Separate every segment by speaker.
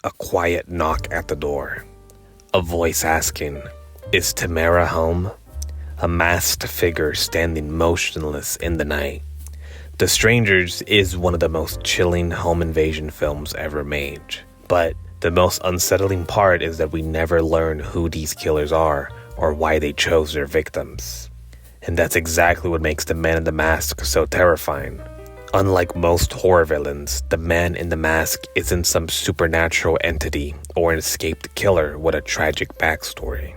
Speaker 1: A quiet knock at the door. A voice asking, "Is Tamara home?" A masked figure standing motionless in the night. The Strangers is one of the most chilling home invasion films ever made. But the most unsettling part is that we never learn who these killers are or why they chose their victims. And that's exactly what makes the Man in the Mask so terrifying. Unlike most horror villains, the Man in the Mask isn't some supernatural entity or an escaped killer with a tragic backstory.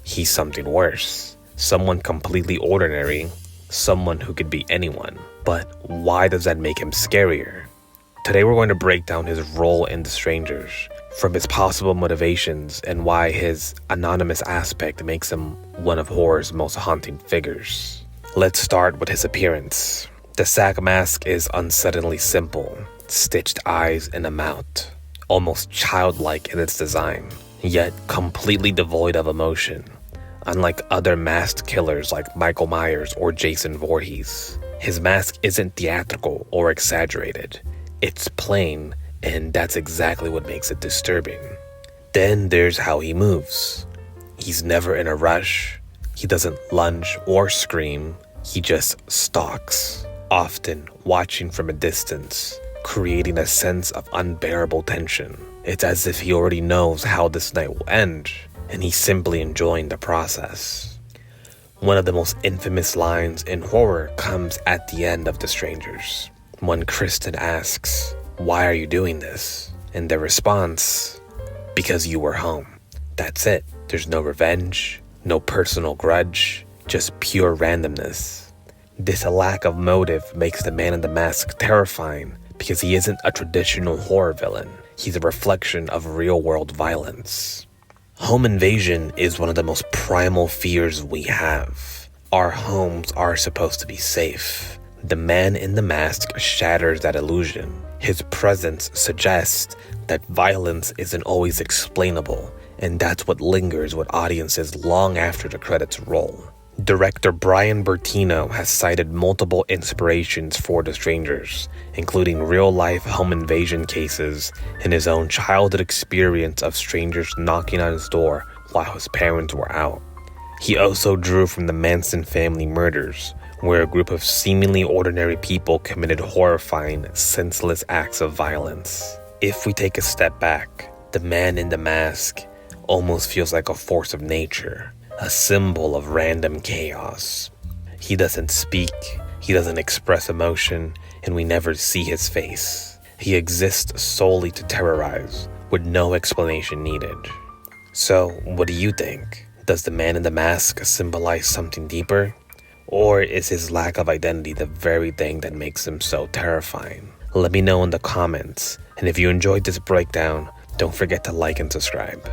Speaker 1: He's something worse. Someone completely ordinary. Someone who could be anyone. But why does that make him scarier? Today we're going to break down his role in The Strangers, from his possible motivations and why his anonymous aspect makes him one of horror's most haunting figures. Let's start with his appearance. The SAG mask is unsettlingly simple, stitched eyes and a mouth, almost childlike in its design, yet completely devoid of emotion. Unlike other masked killers like Michael Myers or Jason Voorhees, his mask isn't theatrical or exaggerated. It's plain, and that's exactly what makes it disturbing. Then there's how he moves. He's never in a rush. He doesn't lunge or scream. He just stalks, often watching from a distance, creating a sense of unbearable tension. It's as if he already knows how this night will end, and he's simply enjoying the process. One of the most infamous lines in horror comes at the end of The Strangers, when Kristen asks, "Why are you doing this?" And the response, "Because you were home." That's it. There's no revenge, no personal grudge, just pure randomness. This lack of motive makes the Man in the Mask terrifying because he isn't a traditional horror villain. He's a reflection of real-world violence. Home invasion is one of the most primal fears we have. Our homes are supposed to be safe. The Man in the Mask shatters that illusion. His presence suggests that violence isn't always explainable, and that's what lingers with audiences long after the credits roll. Director Brian Bertino has cited multiple inspirations for The Strangers, including real-life home invasion cases and his own childhood experience of strangers knocking on his door while his parents were out. He also drew from the Manson family murders, where a group of seemingly ordinary people committed horrifying, senseless acts of violence. If we take a step back, the Man in the Mask almost feels like a force of nature, a symbol of random chaos. He doesn't speak, he doesn't express emotion, and we never see his face. He exists solely to terrorize, with no explanation needed. So, what do you think? Does the Man in the Mask symbolize something deeper? Or is his lack of identity the very thing that makes him so terrifying? Let me know in the comments, and if you enjoyed this breakdown, don't forget to like and subscribe.